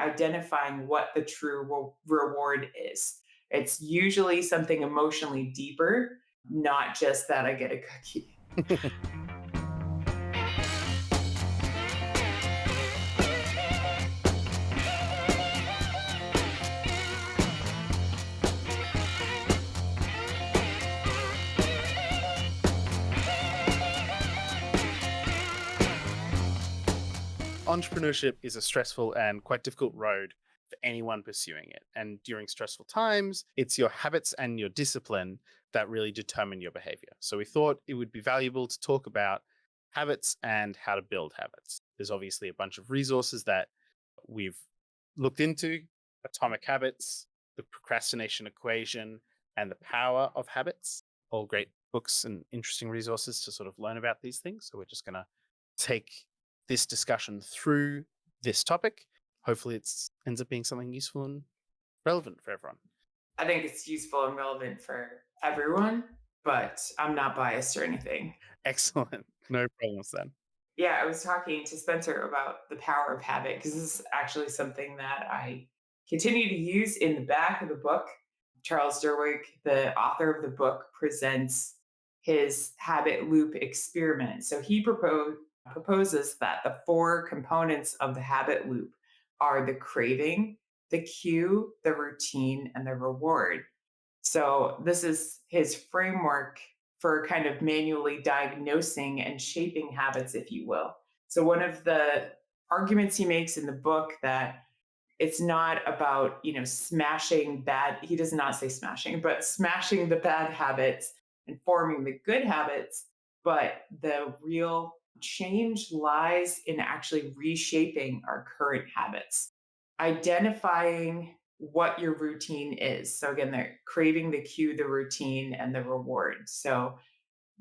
identifying what the true reward is. It's usually something emotionally deeper, not just that I get a cookie. Entrepreneurship is a stressful and quite difficult road for anyone pursuing it. And during stressful times, it's your habits and your discipline that really determine your behavior. So we thought it would be valuable to talk about habits and how to build habits. There's obviously a bunch of resources that we've looked into: Atomic Habits, The Procrastination Equation, and The Power of Habits. All great books and interesting resources to sort of learn about these things. So we're just going to take this discussion through this topic. Hopefully it ends up being something useful and relevant for everyone. I think it's useful and relevant for everyone, but I'm not biased or anything. Excellent. No problems then. Yeah, I was talking to Spencer about the power of habit because this is actually something that I continue to use in the back of the book. Charles Duhigg, the author of the book, presents his habit loop experiment. So he proposes that the four components of the habit loop are the craving, the cue, the routine, and the reward. So this is his framework for kind of manually diagnosing and shaping habits, if you will. So one of the arguments he makes in the book that it's not about, smashing bad, he does not say smashing, but smashing the bad habits and forming the good habits, but the real change lies in actually reshaping our current habits, identifying what your routine is. So again, they're craving, the cue, the routine, and the reward. So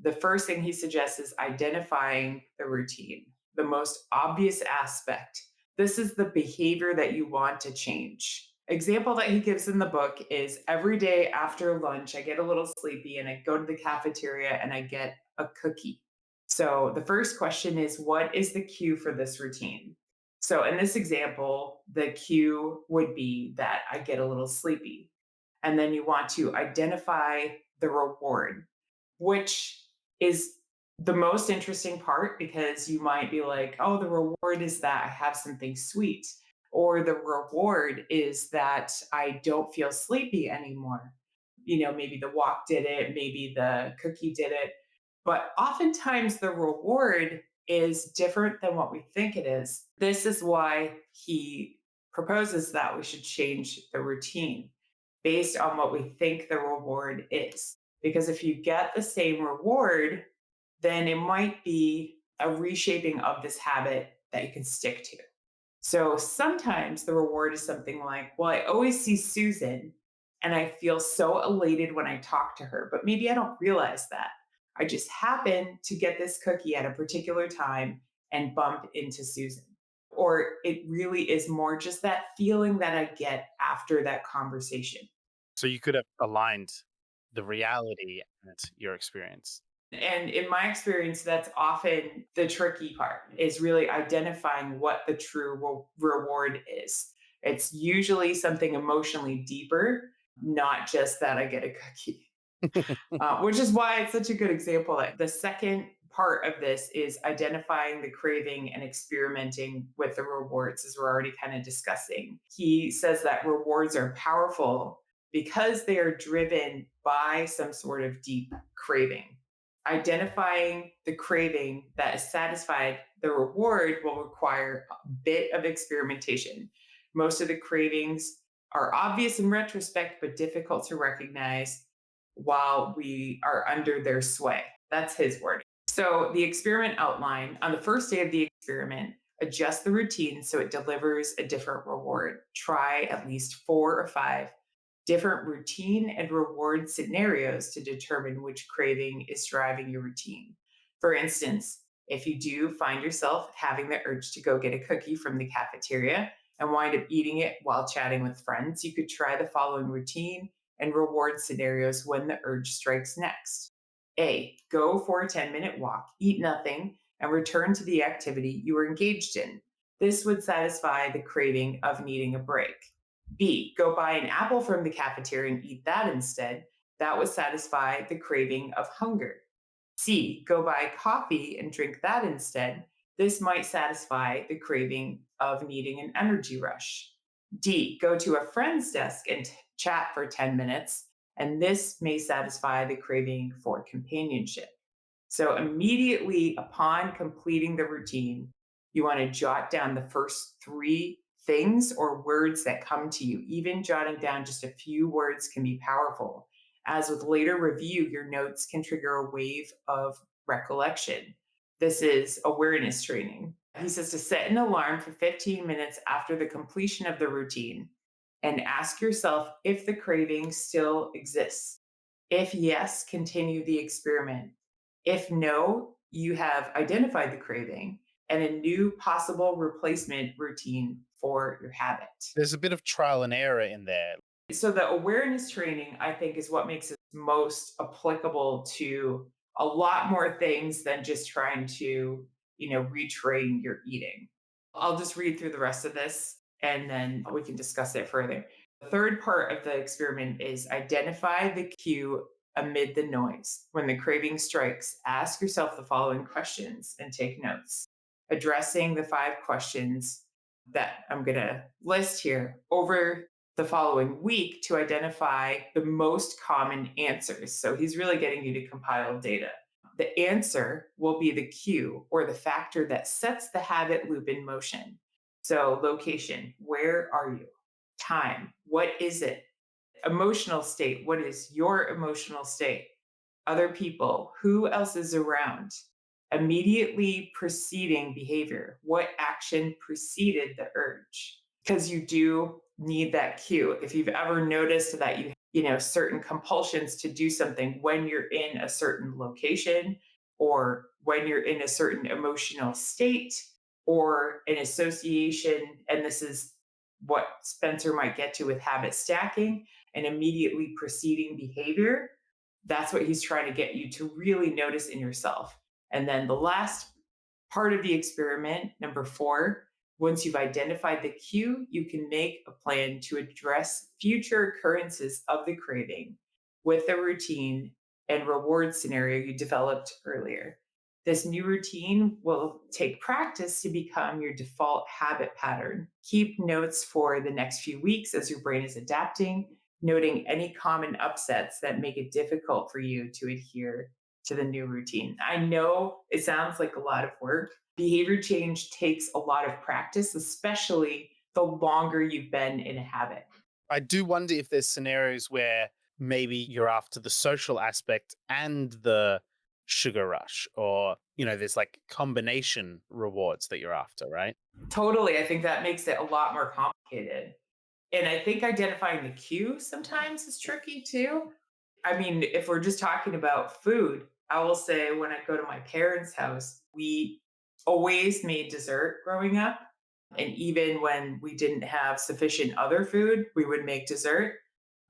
the first thing he suggests is identifying the routine, the most obvious aspect. This is the behavior that you want to change. Example that he gives in the book is every day after lunch, I get a little sleepy and I go to the cafeteria and I get a cookie. So the first question is, what is the cue for this routine? So in this example, the cue would be that I get a little sleepy. And then you want to identify the reward, which is the most interesting part because you might be like, oh, the reward is that I have something sweet, or the reward is that I don't feel sleepy anymore. Maybe the walk did it, maybe the cookie did it. But oftentimes the reward is different than what we think it is. This is why he proposes that we should change the routine based on what we think the reward is. Because if you get the same reward, then it might be a reshaping of this habit that you can stick to. So sometimes the reward is something like, well, I always see Susan and I feel so elated when I talk to her, but maybe I don't realize that. I just happen to get this cookie at a particular time and bump into Susan. Or it really is more just that feeling that I get after that conversation. So you could have aligned the reality and your experience. And in my experience, that's often the tricky part is really identifying what the true reward is. It's usually something emotionally deeper, not just that I get a cookie, which is why it's such a good example. The second part of this is identifying the craving and experimenting with the rewards, as we're already kind of discussing. He says that rewards are powerful because they are driven by some sort of deep craving. Identifying the craving that is satisfied, the reward will require a bit of experimentation. Most of the cravings are obvious in retrospect, but difficult to recognize while we are under their sway. That's his word. So the experiment outline on the first day of the experiment, adjust the routine so it delivers a different reward. Try at least 4 or 5 different routine and reward scenarios to determine which craving is driving your routine. For instance, if you do find yourself having the urge to go get a cookie from the cafeteria and wind up eating it while chatting with friends, you could try the following routine and reward scenarios when the urge strikes next. A, go for a 10-minute walk, eat nothing, and return to the activity you were engaged in. This would satisfy the craving of needing a break. B, go buy an apple from the cafeteria and eat that instead. That would satisfy the craving of hunger. C, go buy coffee and drink that instead. This might satisfy the craving of needing an energy rush. D, go to a friend's desk and chat for 10 minutes. And this may satisfy the craving for companionship. So immediately upon completing the routine, you want to jot down the first three things or words that come to you. Even jotting down just a few words can be powerful. As with later review, your notes can trigger a wave of recollection. This is awareness training. He says to set an alarm for 15 minutes after the completion of the routine and ask yourself if the craving still exists. If yes, continue the experiment. If no, you have identified the craving and a new possible replacement routine for your habit. There's a bit of trial and error in there. So, the awareness training, I think, is what makes it most applicable to a lot more things than just trying to, retrain your eating. I'll just read through the rest of this and then we can discuss it further. The third part of the experiment is identify the cue amid the noise. When the craving strikes, ask yourself the following questions and take notes. Addressing the 5 questions that I'm going to list here over the following week to identify the most common answers. So he's really getting you to compile data. The answer will be the cue or the factor that sets the habit loop in motion. So, location, where are you? Time, what is it? Emotional state, what is your emotional state? Other people, who else is around? Immediately preceding behavior, what action preceded the urge? Because you do need that cue. If you've ever noticed that certain compulsions to do something when you're in a certain location or when you're in a certain emotional state or an association, and this is what Spencer might get to with habit stacking and immediately preceding behavior, that's what he's trying to get you to really notice in yourself. And then the last part of the experiment, number 4, once you've identified the cue, you can make a plan to address future occurrences of the craving with the routine and reward scenario you developed earlier. This new routine will take practice to become your default habit pattern. Keep notes for the next few weeks as your brain is adapting, noting any common upsets that make it difficult for you to adhere to the new routine. I know it sounds like a lot of work. Behavior change takes a lot of practice, especially the longer you've been in a habit. I do wonder if there's scenarios where maybe you're after the social aspect and the sugar rush, or, there's like combination rewards that you're after, right? Totally. I think that makes it a lot more complicated. And I think identifying the cue sometimes is tricky too. I mean, if we're just talking about food, I will say when I go to my parents' house, we always made dessert growing up. And even when we didn't have sufficient other food, we would make dessert.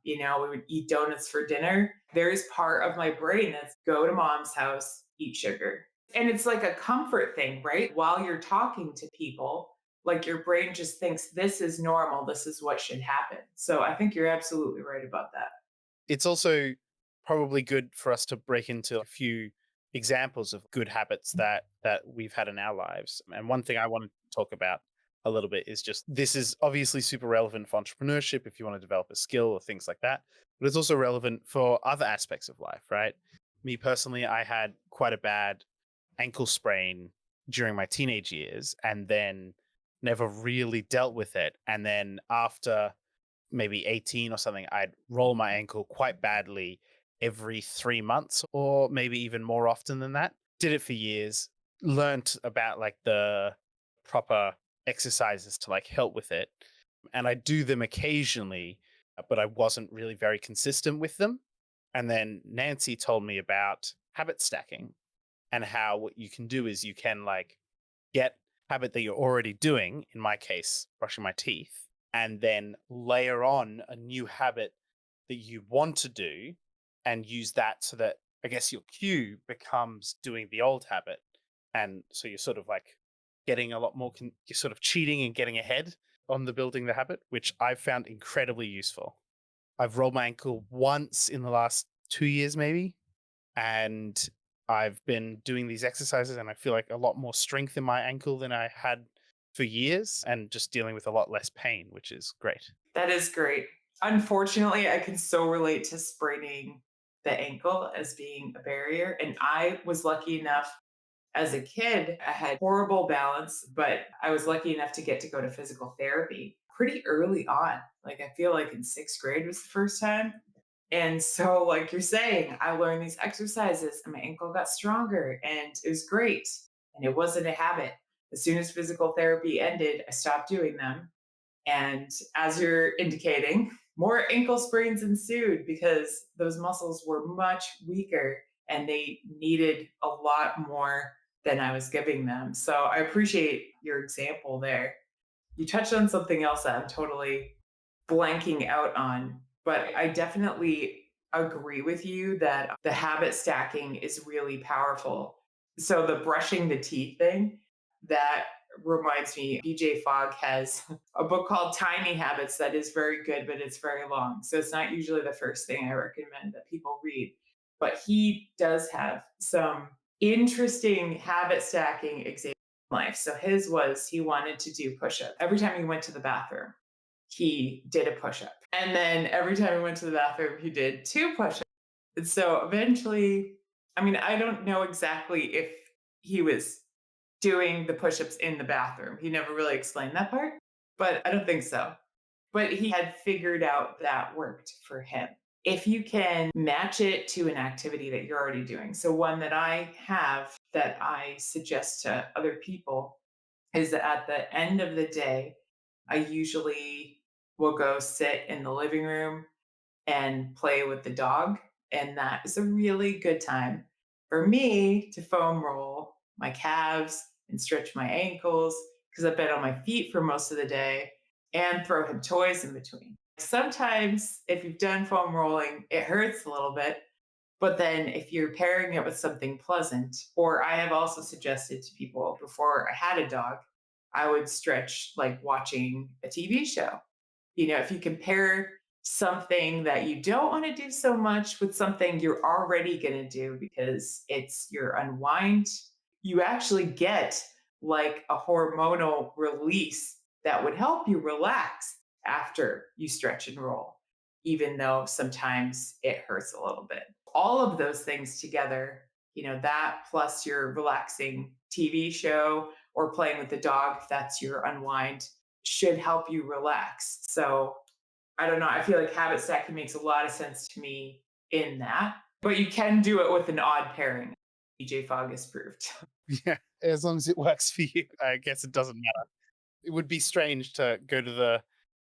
We would eat donuts for dinner. There's part of my brain that's go to mom's house, eat sugar. And it's like a comfort thing, right? While you're talking to people, like your brain just thinks this is normal, this is what should happen. So I think you're absolutely right about that. It's also probably good for us to break into a few examples of good habits that we've had in our lives. And one thing I want to talk about a little bit is just this is obviously super relevant for entrepreneurship if you want to develop a skill or things like that, but it's also relevant for other aspects of life, right? Me personally, I had quite a bad ankle sprain during my teenage years and then never really dealt with it. And then after maybe 18 or something, I'd roll my ankle quite badly every 3 months or maybe even more often than that. Did it for years, learnt about like the proper exercises to like help with it. And I do them occasionally, but I wasn't really very consistent with them. And then Nancy told me about habit stacking and how what you can do is you can like get habit that you're already doing, in my case, brushing my teeth, and then layer on a new habit that you want to do and use that so that I guess your cue becomes doing the old habit. And so you're sort of like getting a lot more sort of cheating and getting ahead on the building the habit, which I've found incredibly useful. I've rolled my ankle once in the last 2 years, maybe, and I've been doing these exercises and I feel like a lot more strength in my ankle than I had for years and just dealing with a lot less pain, which is great. That is great. Unfortunately, I can so relate to spraining the ankle as being a barrier. And I was lucky enough as a kid, I had horrible balance, but I was lucky enough to go to physical therapy pretty early on. Like, I feel like in sixth grade was the first time. And so, like you're saying, I learned these exercises and my ankle got stronger and it was great. And it wasn't a habit. As soon as physical therapy ended, I stopped doing them. And as you're indicating, more ankle sprains ensued because those muscles were much weaker and they needed a lot more than I was giving them. So I appreciate your example there. You touched on something else that I'm totally blanking out on, but I definitely agree with you that the habit stacking is really powerful. So the brushing the teeth thing, that reminds me, BJ Fogg has a book called Tiny Habits that is very good, but it's very long. So it's not usually the first thing I recommend that people read. But he does have some interesting habit stacking examples in life. So his was he wanted to do push ups every time he went to the bathroom, he did a push up. And then every time he went to the bathroom, he did two push ups. And so eventually, I mean, I don't know exactly if he was doing the push ups in the bathroom. He never really explained that part, but I don't think so. But he had figured out that worked for him. If you can match it to an activity that you're already doing. So, one that I have that I suggest to other people is that at the end of the day, I usually will go sit in the living room and play with the dog. And that is a really good time for me to foam roll my calves and stretch my ankles because I've been on my feet for most of the day and throw him toys in between. Sometimes, if you've done foam rolling, it hurts a little bit. But then, if you're pairing it with something pleasant, or I have also suggested to people before I had a dog, I would stretch like watching a TV show. If you compare something that you don't want to do so much with something you're already going to do because it's your unwind, you actually get like a hormonal release that would help you relax after you stretch and roll, even though sometimes it hurts a little bit. All of those things together, that plus your relaxing TV show or playing with the dog, if that's your unwind, should help you relax. So I don't know. I feel like habit stacking makes a lot of sense to me in that, but you can do it with an odd pairing. DJ Fogg has proved. Yeah, as long as it works for you, I guess it doesn't matter. It would be strange to go to the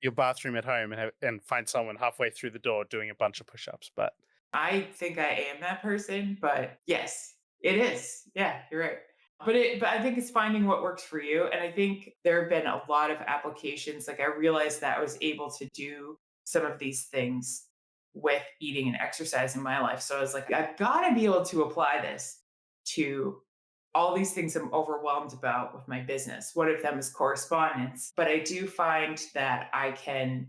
your bathroom at home and and find someone halfway through the door doing a bunch of push-ups, but I think I am that person, but yes, it is. Yeah, you're right. But I think it's finding what works for you. And I think there have been a lot of applications. Like I realized that I was able to do some of these things with eating and exercise in my life. So I was like, I've got to be able to apply this to all these things I'm overwhelmed about with my business. One of them is correspondence. But I do find that I can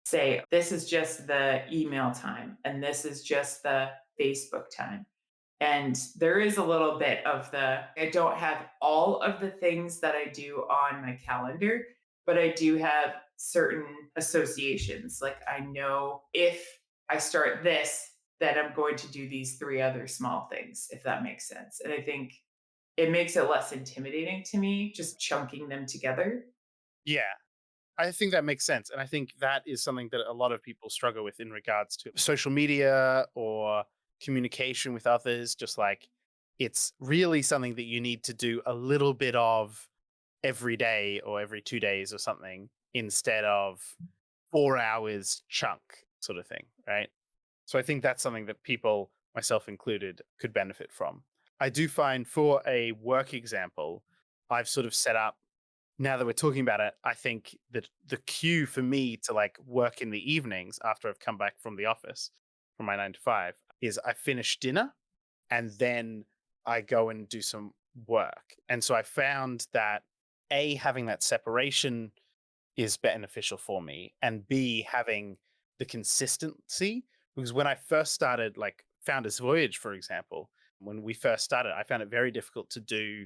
say, this is just the email time, and this is just the Facebook time. And there is a little bit of I don't have all of the things that I do on my calendar, but I do have certain associations. Like I know if I start this, that I'm going to do these three other small things, if that makes sense. And I think it makes it less intimidating to me, just chunking them together. yeah, I think that makes sense. And I think that is something that a lot of people struggle with in regards to social media or communication with others. Just like it's really something that you need to do a little bit of every day or every 2 days or something instead of 4 hours chunk sort of thing. Right. So I think that's something that people, myself included, could benefit from. I do find for a work example, I've sort of set up now that we're talking about it, I think that the cue for me to like work in the evenings after I've come back from the office from my 9 to 5 is I finish dinner and then I go and do some work. And so I found that A, having that separation is beneficial for me, and B, having the consistency. Because when I first started, like Founders Voyage, for example, when we first started, I found it very difficult to do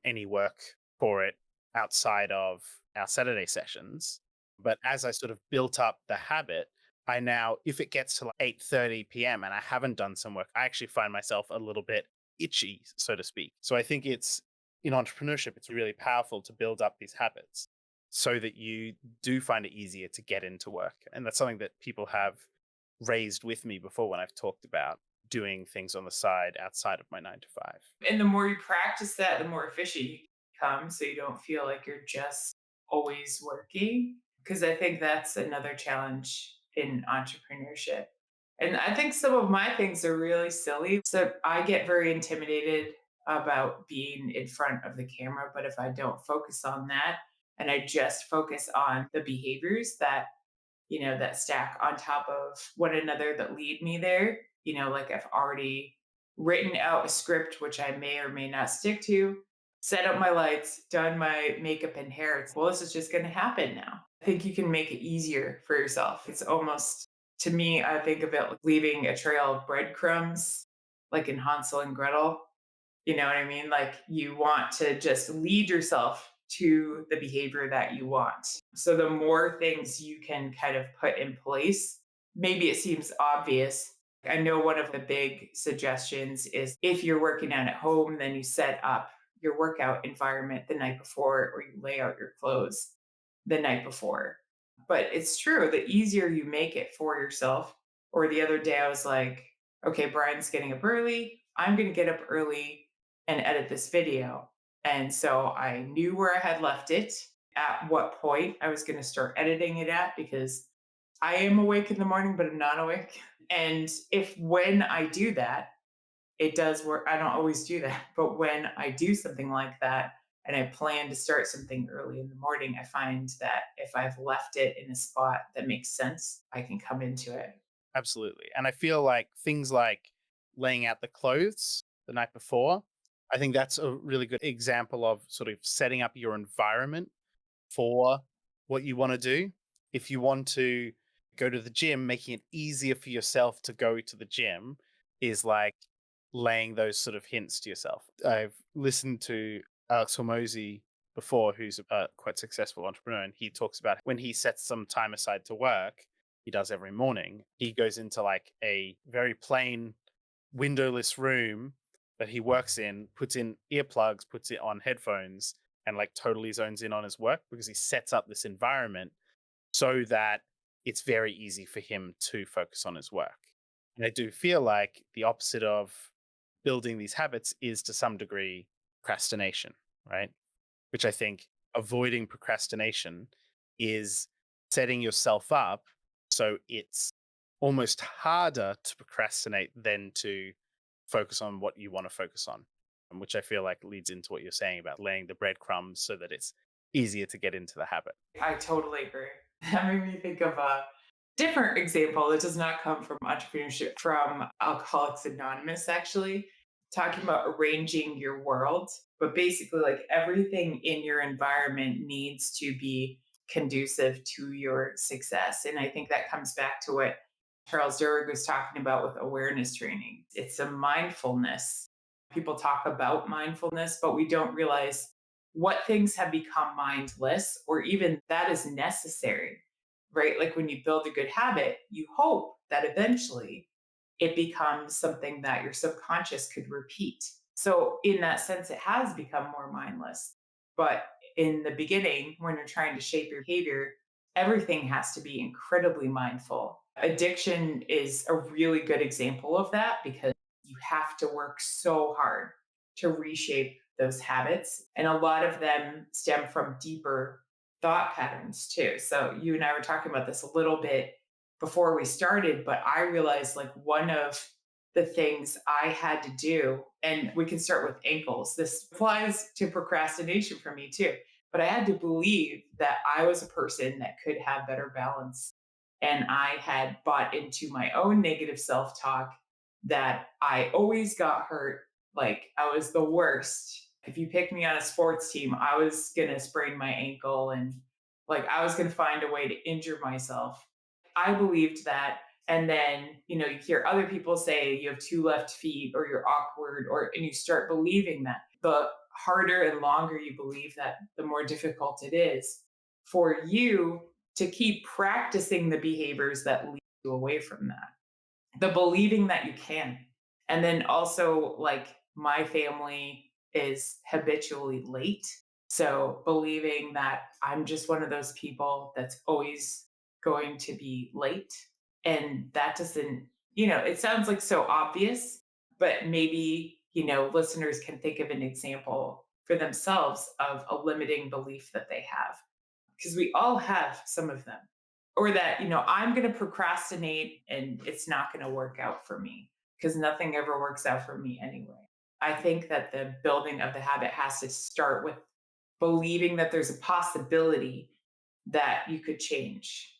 any work for it outside of our Saturday sessions. But as I sort of built up the habit, I now, if it gets to like 8:30 p.m. and I haven't done some work, I actually find myself a little bit itchy, so to speak. So I think it's in entrepreneurship, it's really powerful to build up these habits so that you do find it easier to get into work. And that's something that people have raised with me before when I've talked about doing things on the side outside of my 9 to 5. And the more you practice that, the more efficient you become. So you don't feel like you're just always working. Because I think that's another challenge in entrepreneurship. And I think some of my things are really silly. So I get very intimidated about being in front of the camera. But if I don't focus on that and I just focus on the behaviors that that stack on top of one another that lead me there. Like I've already written out a script, which I may or may not stick to, set up my lights, done my makeup and hair. Well, this is just going to happen now. I think you can make it easier for yourself. It's almost, to me, I think of it like leaving a trail of breadcrumbs, like in Hansel and Gretel. You know what I mean? Like you want to just lead yourself to the behavior that you want. So the more things you can kind of put in place, maybe it seems obvious. I know one of the big suggestions is if you're working out at home, then you set up your workout environment the night before or you lay out your clothes the night before. But it's true, the easier you make it for yourself. Or the other day I was like, okay, Brian's getting up early. I'm going to get up early and edit this video. And so I knew where I had left it, at what point I was going to start editing it at, because I am awake in the morning, but I'm not awake. And if when I do that, it does work. I don't always do that. But when I do something like that and I plan to start something early in the morning, I find that if I've left it in a spot that makes sense, I can come into it. Absolutely. And I feel like things like laying out the clothes the night before, I think that's a really good example of sort of setting up your environment for what you want to do. If you want to go to the gym, making it easier for yourself to go to the gym is like laying those sort of hints to yourself. I've listened to Alex Hormozy before, who's a quite successful entrepreneur, and he talks about when he sets some time aside to work, he does every morning. He goes into like a very plain windowless room that he works in, puts in earplugs, puts it on headphones, and like totally zones in on his work because he sets up this environment so that it's very easy for him to focus on his work. And I do feel like the opposite of building these habits is to some degree procrastination, right? Which I think avoiding procrastination is setting yourself up so it's almost harder to procrastinate than to focus on what you want to focus on, and which I feel like leads into what you're saying about laying the breadcrumbs so that it's easier to get into the habit. I totally agree. That made me think of a different example that does not come from entrepreneurship, from Alcoholics Anonymous, actually, talking about arranging your world. But basically, like everything in your environment needs to be conducive to your success. And I think that comes back to what Charles Duhigg was talking about with awareness training. It's a mindfulness. People talk about mindfulness, but we don't realize what things have become mindless or even that is necessary, right? Like when you build a good habit, you hope that eventually it becomes something that your subconscious could repeat. So, in that sense, it has become more mindless. But in the beginning, when you're trying to shape your behavior, everything has to be incredibly mindful. Addiction is a really good example of that because you have to work so hard to reshape those habits. And a lot of them stem from deeper thought patterns too. So you and I were talking about this a little bit before we started, but I realized like one of the things I had to do, and we can start with ankles. This applies to procrastination for me too. But I had to believe that I was a person that could have better balance. And I had bought into my own negative self talk that I always got hurt, like I was the worst. If you picked me on a sports team, I was going to sprain my ankle and like I was going to find a way to injure myself. I believed that. And then, you hear other people say you have two left feet or you're awkward, and you start believing that. The harder and longer you believe that, the more difficult it is for you to keep practicing the behaviors that lead you away from that, the believing that you can. And then also, like, my family is habitually late. So believing that I'm just one of those people that's always going to be late. And that doesn't, it sounds like so obvious, but maybe, listeners can think of an example for themselves of a limiting belief that they have, because we all have some of them. Or that, I'm going to procrastinate and it's not going to work out for me because nothing ever works out for me anyway. I think that the building of the habit has to start with believing that there's a possibility that you could change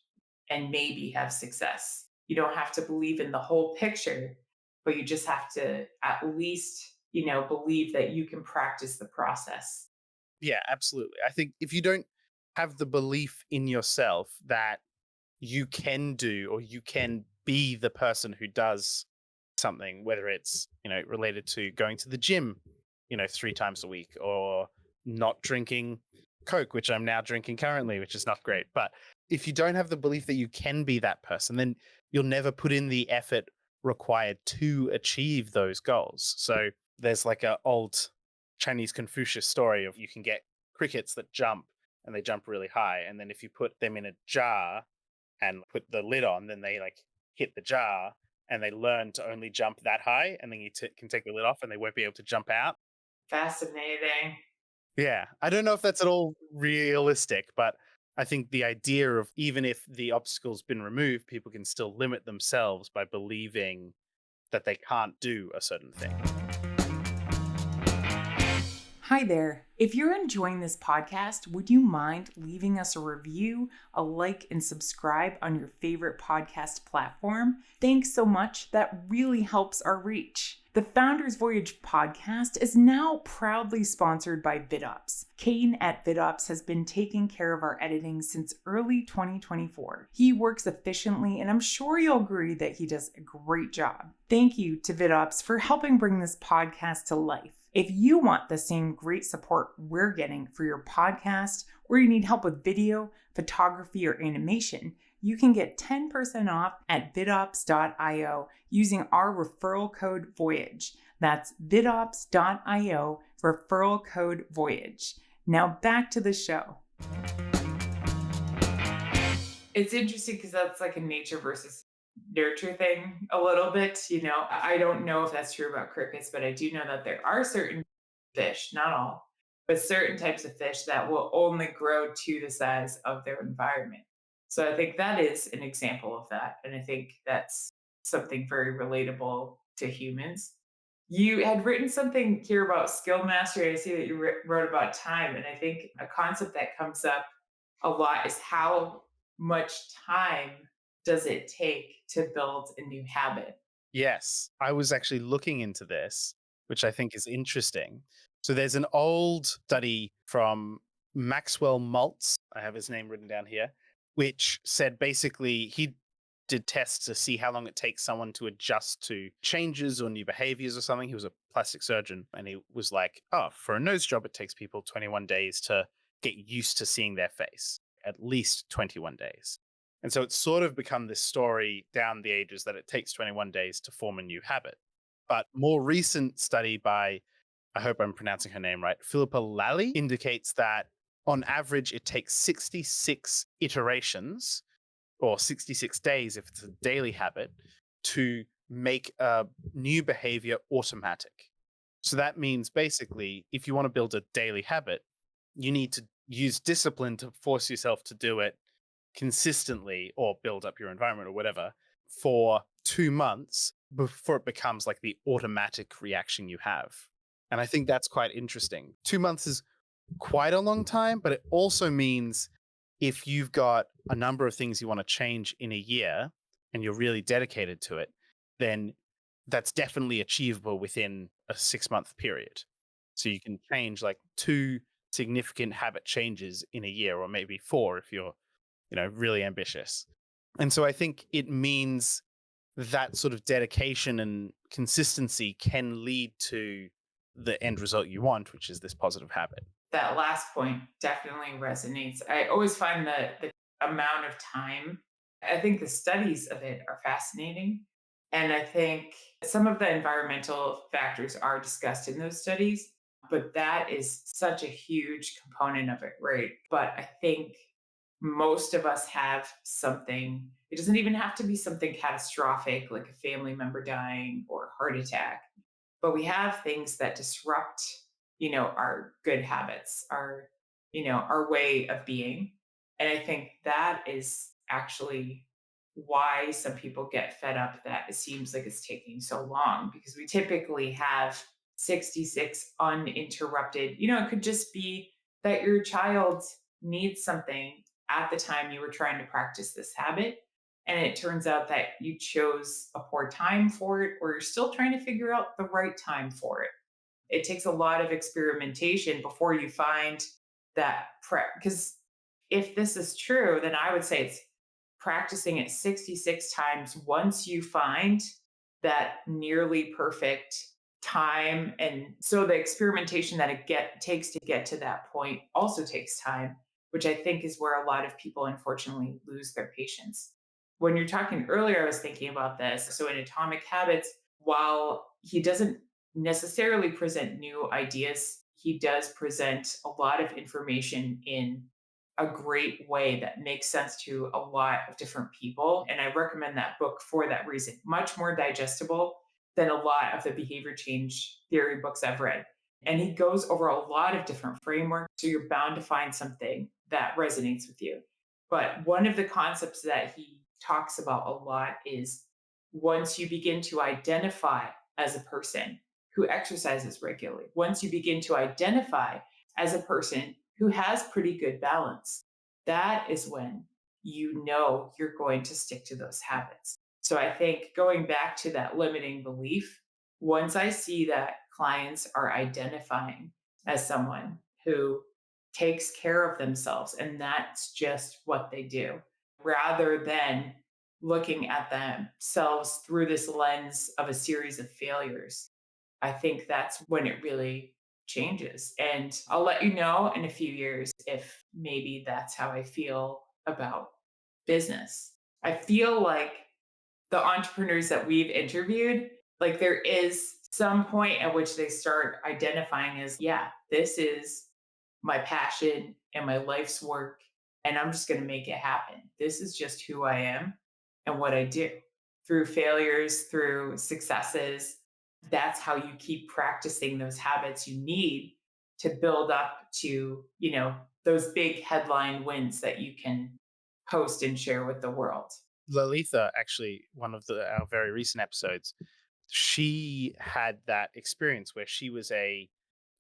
and maybe have success. You don't have to believe in the whole picture, but you just have to at least, believe that you can practice the process. Yeah, absolutely. I think if you don't have the belief in yourself that you can do or you can be the person who does something, whether it's, related to going to the gym, 3 times a week, or not drinking Coke, which I'm now drinking currently, which is not great. But if you don't have the belief that you can be that person, then you'll never put in the effort required to achieve those goals. So there's like a old Chinese Confucius story of you can get crickets that jump and they jump really high. And then if you put them in a jar and put the lid on, then they like hit the jar and they learn to only jump that high. And then you can take the lid off and they won't be able to jump out. Fascinating. Yeah. I don't know if that's at all realistic, but I think the idea of even if the obstacle's been removed, people can still limit themselves by believing that they can't do a certain thing. Hi there. If you're enjoying this podcast, would you mind leaving us a review, a like, and subscribe on your favorite podcast platform? Thanks so much. That really helps our reach. The Founders Voyage podcast is now proudly sponsored by VidOps. Kane at VidOps has been taking care of our editing since early 2024. He works efficiently, and I'm sure you'll agree that he does a great job. Thank you to VidOps for helping bring this podcast to life. If you want the same great support we're getting for your podcast, or you need help with video, photography, or animation, you can get 10% off at vidops.io using our referral code Voyage. That's vidops.io, referral code Voyage. Now back to the show. It's interesting because that's like a nature versus nurture thing a little bit. I don't know if that's true about crickets, but I do know that there are certain fish, not all, but certain types of fish that will only grow to the size of their environment. So I think that is an example of that. And I think that's something very relatable to humans. You had written something here about skill mastery. I see that you wrote about time. And I think a concept that comes up a lot is how much time does it take to build a new habit? Yes, I was actually looking into this, which I think is interesting. So there's an old study from Maxwell Maltz, I have his name written down here, which said basically he did tests to see how long it takes someone to adjust to changes or new behaviors or something. He was a plastic surgeon and he was like, oh, for a nose job, it takes people 21 days to get used to seeing their face, at least 21 days. And so it's sort of become this story down the ages that it takes 21 days to form a new habit. But more recent study by, I hope I'm pronouncing her name right, Philippa Lally indicates that on average it takes 66 iterations or 66 days if it's a daily habit to make a new behavior automatic. So that means basically if you want to build a daily habit, you need to use discipline to force yourself to do it consistently or build up your environment or whatever for 2 months before it becomes like the automatic reaction you have. And I think that's quite interesting. 2 months is quite a long time, but it also means if you've got a number of things you want to change in a year and you're really dedicated to it, then that's definitely achievable within a 6-month period. So you can change like two significant habit changes in a year, or maybe four if you're, really ambitious. And so I think it means that sort of dedication and consistency can lead to the end result you want, which is this positive habit. That last point definitely resonates. I always find the amount of time, I think the studies of it are fascinating. And I think some of the environmental factors are discussed in those studies, but that is such a huge component of it, right? But I think most of us have something, it doesn't even have to be something catastrophic like a family member dying or a heart attack, but we have things that disrupt, our good habits, our way of being. And I think that is actually why some people get fed up that it seems like it's taking so long, because we typically have 66 uninterrupted, it could just be that your child needs something at the time you were trying to practice this habit, and it turns out that you chose a poor time for it, or you're still trying to figure out the right time for it. It takes a lot of experimentation before you find that prep. Because if this is true, then I would say it's practicing it 66 times once you find that nearly perfect time. And so the experimentation that takes to get to that point also takes time, which I think is where a lot of people unfortunately lose their patience. When you're talking earlier, I was thinking about this. So in Atomic Habits, while he doesn't necessarily present new ideas, he does present a lot of information in a great way that makes sense to a lot of different people. And I recommend that book for that reason. Much more digestible than a lot of the behavior change theory books I've read. And he goes over a lot of different frameworks. So you're bound to find something that resonates with you. But one of the concepts that he talks about a lot is once you begin to identify as a person who exercises regularly, once you begin to identify as a person who has pretty good balance, that is when you know you're going to stick to those habits. So I think going back to that limiting belief, once I see that clients are identifying as someone who takes care of themselves and that's just what they do, rather than looking at themselves through this lens of a series of failures, I think that's when it really changes. And I'll let you know in a few years if maybe that's how I feel about business. I feel like the entrepreneurs that we've interviewed, like there is some point at which they start identifying as, yeah, this is my passion and my life's work, and I'm just going to make it happen. This is just who I am and what I do. Through failures, through successes, that's how you keep practicing those habits you need to build up to, those big headline wins that you can post and share with the world. Lalitha, actually, one of our very recent episodes, she had that experience where she was a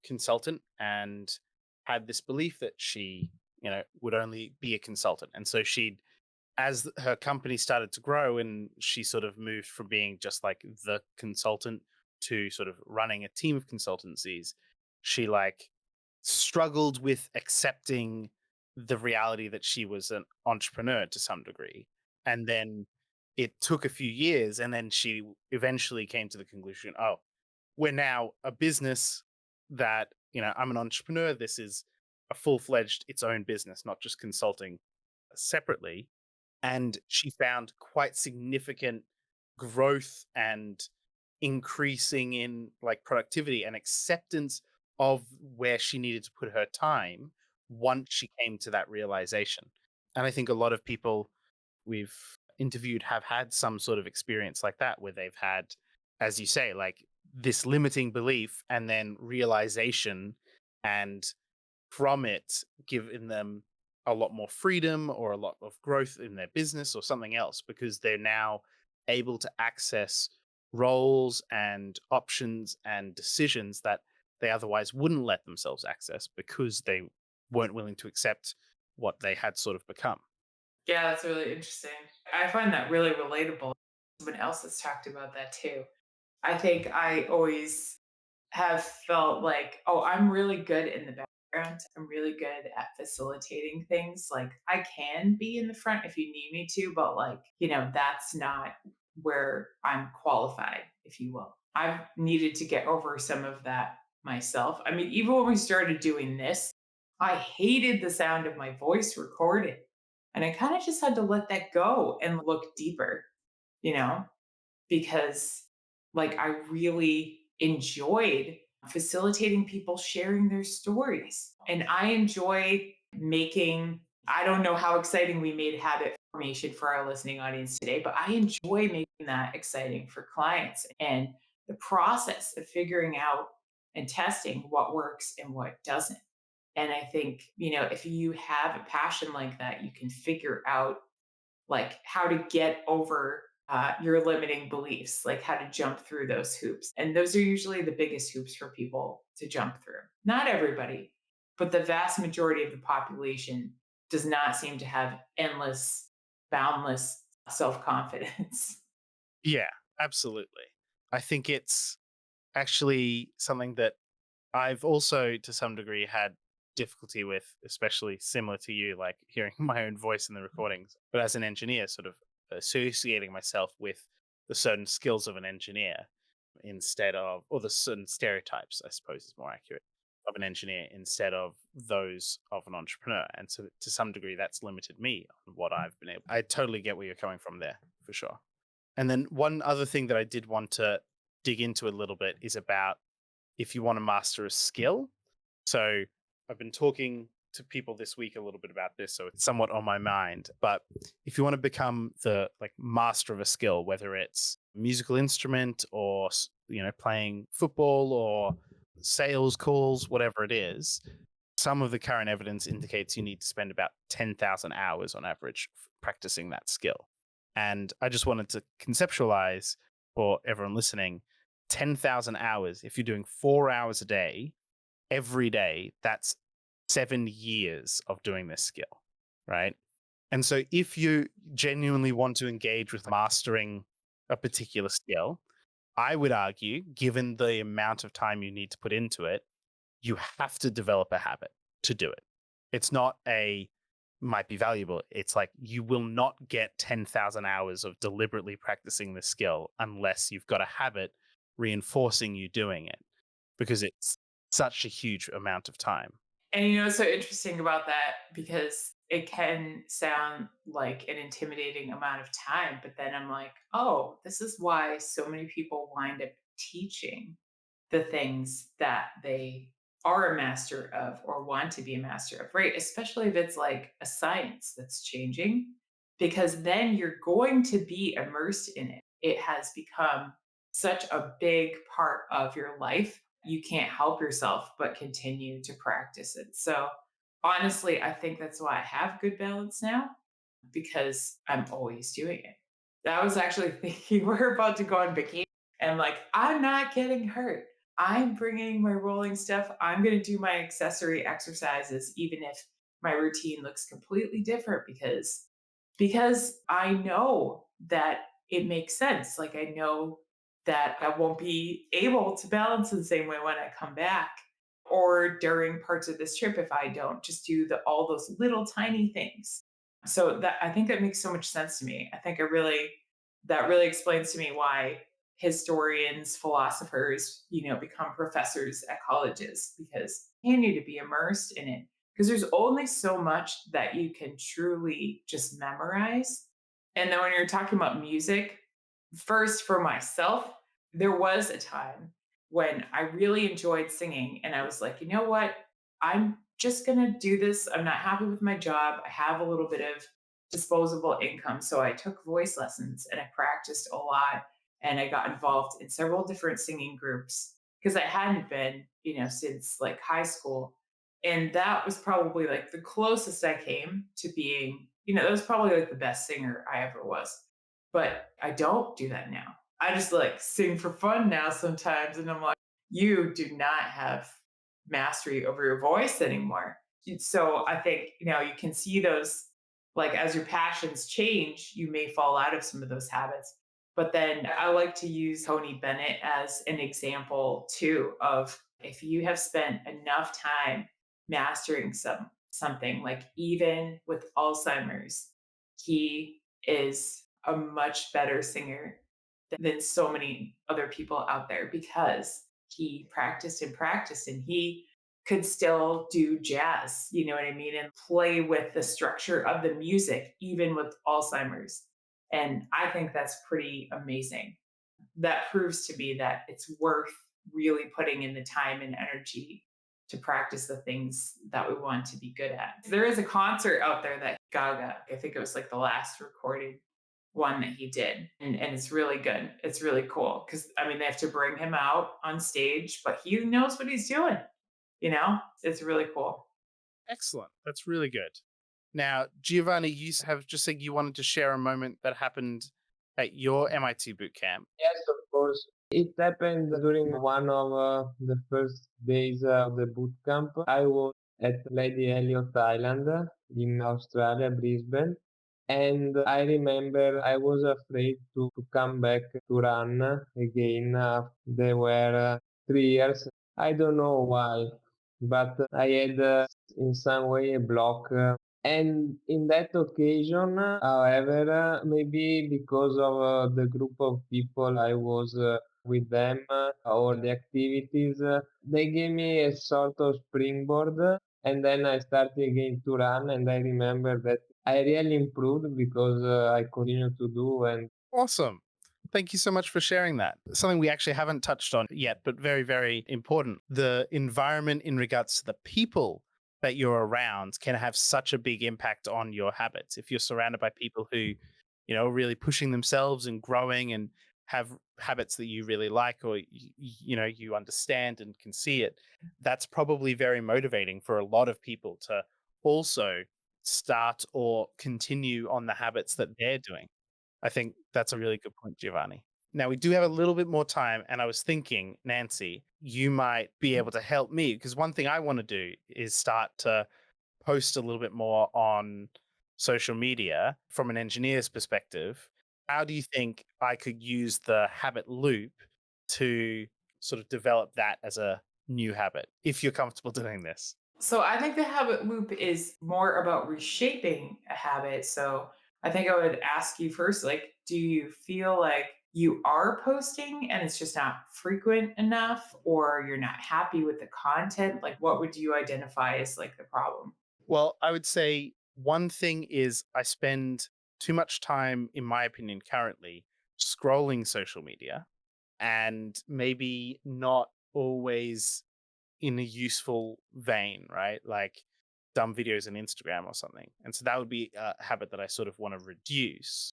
consultant and had this belief that she, would only be a consultant. And so she'd, as her company started to grow and she sort of moved from being just like the consultant to sort of running a team of consultancies, she like struggled with accepting the reality that she was an entrepreneur to some degree. And then it took a few years and then she eventually came to the conclusion, oh, we're now a business that, I'm an entrepreneur. This is a full-fledged its own business, not just consulting separately. And she found quite significant growth and increasing in like productivity and acceptance of where she needed to put her time once she came to that realization. And I think a lot of people we've interviewed have had some sort of experience like that where they've had, as you say, like this limiting belief and then realization, and from it giving them a lot more freedom or a lot of growth in their business or something else, because they're now able to access roles and options and decisions that they otherwise wouldn't let themselves access because they weren't willing to accept what they had sort of become. Yeah, that's really interesting. I find that really relatable. Someone else has talked about that too. I think I always have felt like, oh, I'm really good in the background. I'm really good at facilitating things. Like I can be in the front if you need me to, but like, that's not where I'm qualified, if you will. I've needed to get over some of that myself. I mean, even when we started doing this, I hated the sound of my voice recorded. And I kind of just had to let that go and look deeper, you know? Because like I really enjoyed facilitating people sharing their stories. And I enjoy making, I don't know how exciting we made habit formation for our listening audience today, but I enjoy making that exciting for clients and the process of figuring out and testing what works and what doesn't. And I think, if you have a passion like that, you can figure out like how to get over your limiting beliefs, like how to jump through those hoops. And those are usually the biggest hoops for people to jump through. Not everybody, but the vast majority of the population does not seem to have endless, boundless self confidence. Yeah, absolutely. I think it's actually something that I've also, to some degree, had difficulty with, especially similar to you, like hearing my own voice in the recordings. But as an engineer, sort of associating myself with the certain skills of an engineer instead of, or the certain stereotypes, I suppose is more accurate, of an engineer instead of those of an entrepreneur. And so, to some degree, that's limited me on what I've been able. I totally get where you're coming from there, for sure. And then one other thing that I did want to dig into a little bit is about if you want to master a skill. So I've been talking to people this week a little bit about this, so it's somewhat on my mind. But if you want to become the like master of a skill, whether it's a musical instrument or playing football or sales calls, whatever it is, some of the current evidence indicates you need to spend about 10,000 hours on average practicing that skill. And I just wanted to conceptualize for everyone listening 10,000 hours. If you're doing 4 hours a day, every day, that's 7 years of doing this skill, right? And so if you genuinely want to engage with mastering a particular skill, I would argue, given the amount of time you need to put into it, you have to develop a habit to do it. It's not a might be valuable. It's like you will not get 10,000 hours of deliberately practicing the skill unless you've got a habit reinforcing you doing it because it's such a huge amount of time. And what's so interesting about that, because it can sound like an intimidating amount of time, but then I'm like, oh, this is why so many people wind up teaching the things that they are a master of or want to be a master of, right? Especially if it's like a science that's changing, because then you're going to be immersed in it. It has become such a big part of your life. You can't help yourself but continue to practice it. So, honestly, I think that's why I have good balance now because I'm always doing it. I was actually thinking we're about to go on vacation and like, I'm not getting hurt. I'm bringing my rolling stuff. I'm going to do my accessory exercises, even if my routine looks completely different because I know that it makes sense. Like I know that I won't be able to balance in the same way when I come back or during parts of this trip if I don't just do all those little tiny things. So that I think that makes so much sense to me. I think that really explains to me why historians, philosophers, become professors at colleges because you need to be immersed in it. Because there's only so much that you can truly just memorize. And then when you're talking about music, first for myself, there was a time when I really enjoyed singing and I was like, you know what? I'm just going to do this. I'm not happy with my job. I have a little bit of disposable income. So I took voice lessons and I practiced a lot and I got involved in several different singing groups because I hadn't been, since like high school. And that was probably like the closest I came to being, that was probably like the best singer I ever was. But I don't do that now. I just like sing for fun now sometimes. And I'm like, you do not have mastery over your voice anymore. So I think, you can see those like as your passions change, you may fall out of some of those habits. But then I like to use Tony Bennett as an example too of if you have spent enough time mastering something like even with Alzheimer's, he is a much better singer than so many other people out there because he practiced and practiced and he could still do jazz, you know what I mean? And play with the structure of the music, even with Alzheimer's. And I think that's pretty amazing. That proves to me that it's worth really putting in the time and energy to practice the things that we want to be good at. There is a concert out there that Gaga, I think it was like the last recorded one that he did. And it's really good. It's really cool because, I mean, they have to bring him out on stage, but he knows what he's doing, you know? It's really cool. Excellent. That's really good. Now, Giovanni, have just said you wanted to share a moment that happened at your MIT boot camp. Yes, of course. It happened during one of the first days of the boot camp. I was at Lady Elliot Island in Australia, Brisbane. And I remember I was afraid to come back to run again. There were 3 years. I don't know why, but I had in some way a block. And in that occasion, however, maybe because of the group of people I was with them or the activities, they gave me a sort of springboard. And then I started again to run, and I remember that I really improved because I continue to do. And Awesome. Thank you so much for sharing that. Something we actually haven't touched on yet, but very, very important. The environment in regards to the people that you're around can have such a big impact on your habits. If you're surrounded by people who, are really pushing themselves and growing and have habits that you really like or you understand and can see it, that's probably very motivating for a lot of people to also start or continue on the habits that they're doing. I think that's a really good point, Giovanni. Now, we do have a little bit more time, and I was thinking, Nancy, you might be able to help me because one thing I want to do is start to post a little bit more on social media from an engineer's perspective. How do you think I could use the habit loop to sort of develop that as a new habit if you're comfortable doing this? So I think the habit loop is more about reshaping a habit. So I think I would ask you first, like, do you feel like you are posting and it's just not frequent enough, or you're not happy with the content? Like, what would you identify as like the problem? Well, I would say one thing is I spend too much time, in my opinion, currently scrolling social media and maybe not always in a useful vein, right? Like dumb videos on Instagram or something. And so that would be a habit that I sort of want to reduce.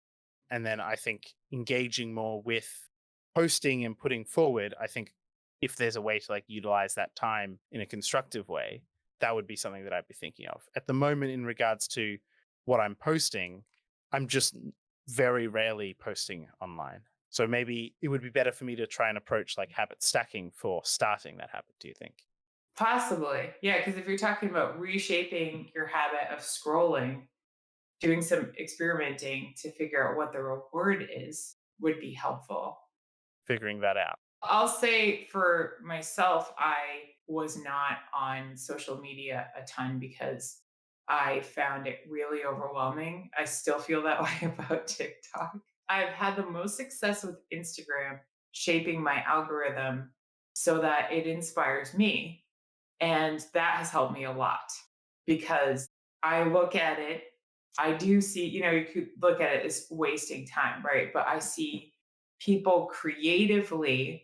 And then I think engaging more with posting and putting forward, I think if there's a way to like utilize that time in a constructive way, that would be something that I'd be thinking of. At the moment, in regards to what I'm posting, I'm just very rarely posting online. So maybe it would be better for me to try and approach like habit stacking for starting that habit, do you think? Possibly. Yeah. Because if you're talking about reshaping your habit of scrolling, doing some experimenting to figure out what the reward is would be helpful. Figuring that out. I'll say for myself, I was not on social media a ton because I found it really overwhelming. I still feel that way about TikTok. I've had the most success with Instagram shaping my algorithm so that it inspires me. And that has helped me a lot because I look at it, I do see, you could look at it as wasting time, right? But I see people creatively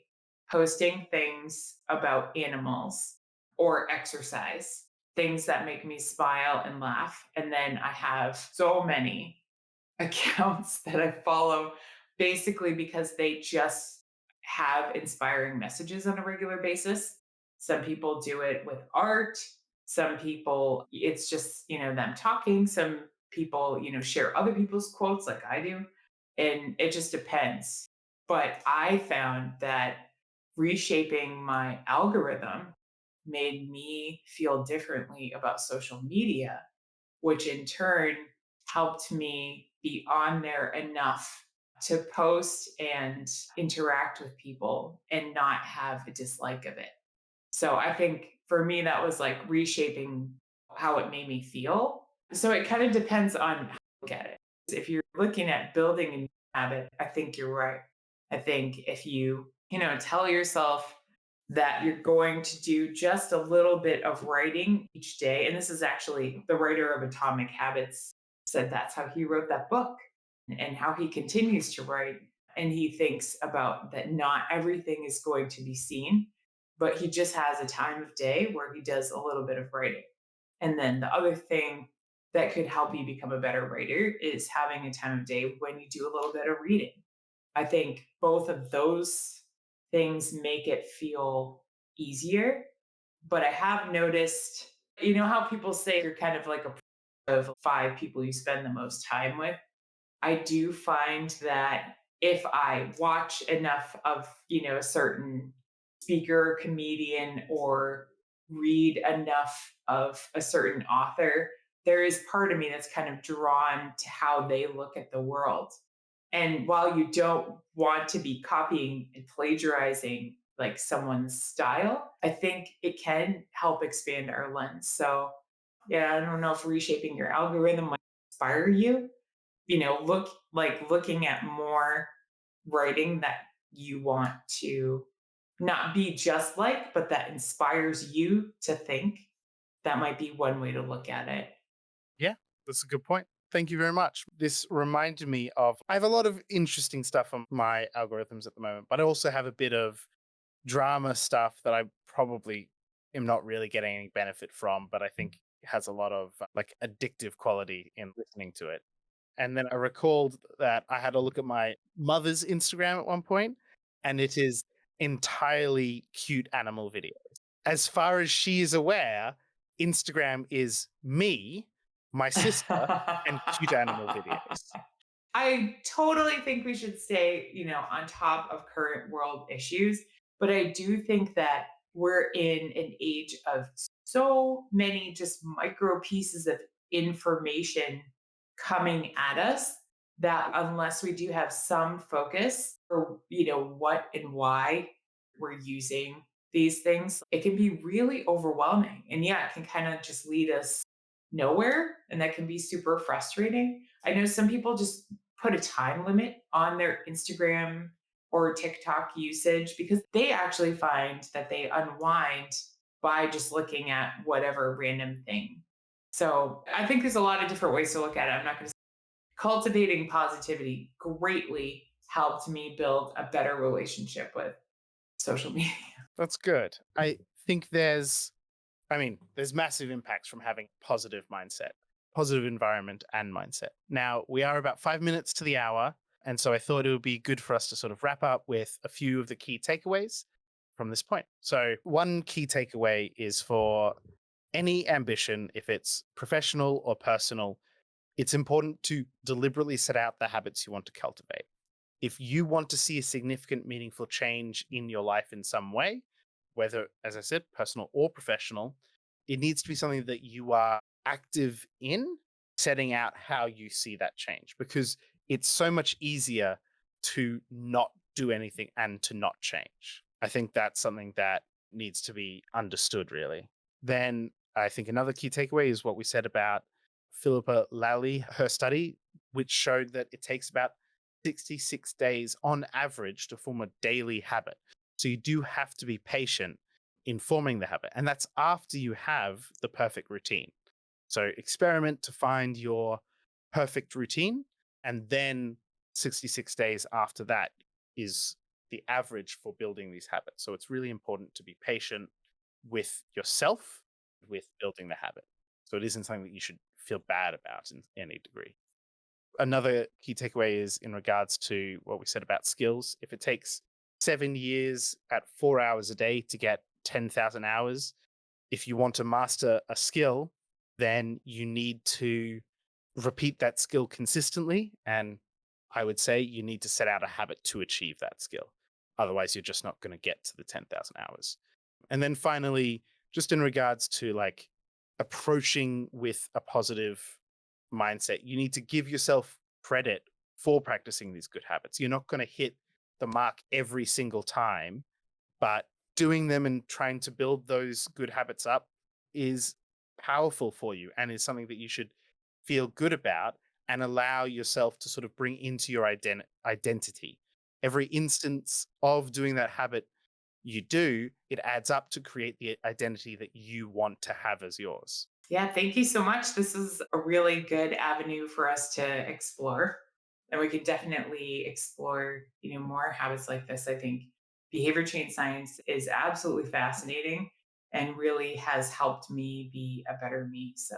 posting things about animals or exercise, things that make me smile and laugh. And then I have so many accounts that I follow basically because they just have inspiring messages on a regular basis. Some people do it with art. Some people, it's just, them talking. Some people, share other people's quotes like I do. And it just depends. But I found that reshaping my algorithm made me feel differently about social media, which in turn helped me be on there enough to post and interact with people and not have a dislike of it. So I think for me, that was like reshaping how it made me feel. So it kind of depends on how you look at it. If you're looking at building a new habit, I think you're right. I think if you tell yourself that you're going to do just a little bit of writing each day, and this is actually the writer of Atomic Habits said that's how he wrote that book and how he continues to write. And he thinks about that not everything is going to be seen, but he just has a time of day where he does a little bit of writing. And then the other thing that could help you become a better writer is having a time of day when you do a little bit of reading. I think both of those things make it feel easier. But I have noticed, how people say you're kind of like a of five people you spend the most time with. I do find that if I watch enough of, a certain speaker, comedian, or read enough of a certain author, there is part of me that's kind of drawn to how they look at the world. And while you don't want to be copying and plagiarizing like someone's style, I think it can help expand our lens. So, yeah, I don't know if reshaping your algorithm might inspire you, looking at more writing that you want to not be just like, but that inspires you to think. That might be one way to look at it. Yeah, that's a good point. Thank you very much. This reminded me of I have a lot of interesting stuff on my algorithms at the moment, but I also have a bit of drama stuff that I probably am not really getting any benefit from, but I think has a lot of like addictive quality in listening to it. And then I recalled that I had a look at my mother's Instagram at one point, and it is entirely cute animal videos. As far as she is aware, Instagram is me, my sister, and cute animal videos. I totally think we should stay, on top of current world issues. But I do think that we're in an age of so many just micro pieces of information coming at us that unless we do have some focus for, what and why we're using these things, it can be really overwhelming. And yeah, it can kind of just lead us nowhere. And that can be super frustrating. I know some people just put a time limit on their Instagram or TikTok usage because they actually find that they unwind by just looking at whatever random thing. So I think there's a lot of different ways to look at it. I'm not going to cultivating positivity greatly helped me build a better relationship with social media. That's good. I think there's massive impacts from having positive mindset, positive environment, and mindset. Now, we are about 5 minutes to the hour. And so I thought it would be good for us to sort of wrap up with a few of the key takeaways from this point. So, one key takeaway is for any ambition, if it's professional or personal, it's important to deliberately set out the habits you want to cultivate. If you want to see a significant, meaningful change in your life in some way, whether, as I said, personal or professional, it needs to be something that you are active in setting out how you see that change because it's so much easier to not do anything and to not change. I think that's something that needs to be understood, really. Then I think another key takeaway is what we said about Philippa Lally, her study, which showed that it takes about 66 days on average to form a daily habit. So you do have to be patient in forming the habit. And that's after you have the perfect routine. So experiment to find your perfect routine. And then 66 days after that is the average for building these habits. So it's really important to be patient with yourself, with building the habit. So it isn't something that you should feel bad about in any degree. Another key takeaway is in regards to what we said about skills. If it takes 7 years at 4 hours a day to get 10,000 hours, if you want to master a skill, then you need to repeat that skill consistently. And I would say you need to set out a habit to achieve that skill. Otherwise, you're just not going to get to the 10,000 hours. And then finally, just in regards to like approaching with a positive mindset, you need to give yourself credit for practicing these good habits. You're not going to hit the mark every single time, but doing them and trying to build those good habits up is powerful for you and is something that you should feel good about and allow yourself to sort of bring into your identity. Every instance of doing that habit you do, it adds up to create the identity that you want to have as yours. Yeah, thank you so much. This is a really good avenue for us to explore. And we could definitely explore, more habits like this. I think behavior change science is absolutely fascinating and really has helped me be a better me. So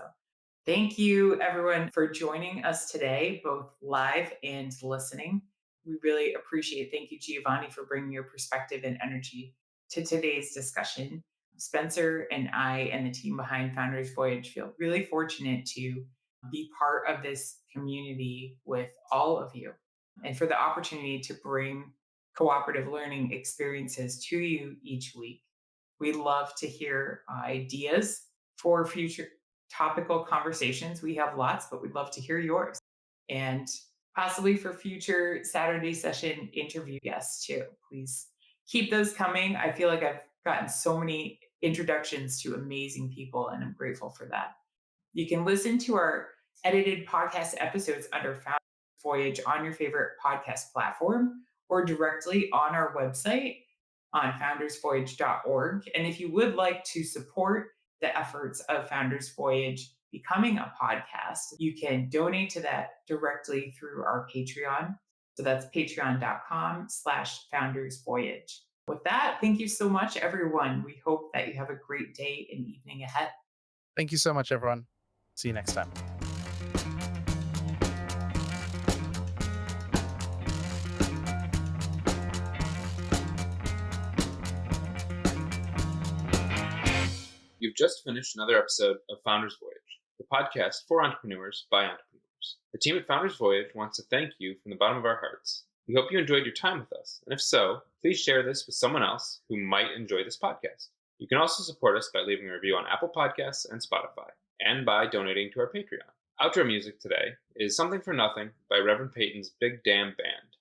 thank you everyone for joining us today, both live and listening. We really appreciate it. Thank you, Giovanni, for bringing your perspective and energy to today's discussion. Spencer and I and the team behind Founders Voyage feel really fortunate to be part of this community with all of you and for the opportunity to bring cooperative learning experiences to you each week. We love to hear ideas for future topical conversations. We have lots, but we'd love to hear yours. And possibly for future Saturday session interview guests too. Please keep those coming. I feel like I've gotten so many introductions to amazing people, and I'm grateful for that. You can listen to our edited podcast episodes under Founders Voyage on your favorite podcast platform or directly on our website on foundersvoyage.org. And if you would like to support the efforts of Founders Voyage becoming a podcast, you can donate to that directly through our Patreon. So that's patreon.com/foundersvoyage. With that, thank you so much, everyone. We hope that you have a great day and evening ahead. Thank you so much, everyone. See you next time. You've just finished another episode of Founders Voyage, the podcast for entrepreneurs by entrepreneurs. The team at Founders Voyage wants to thank you from the bottom of our hearts. We hope you enjoyed your time with us, and if so, please share this with someone else who might enjoy this podcast. You can also support us by leaving a review on Apple Podcasts and Spotify, and by donating to our Patreon. Outro music today is Something for Nothing by Reverend Peyton's Big Damn Band.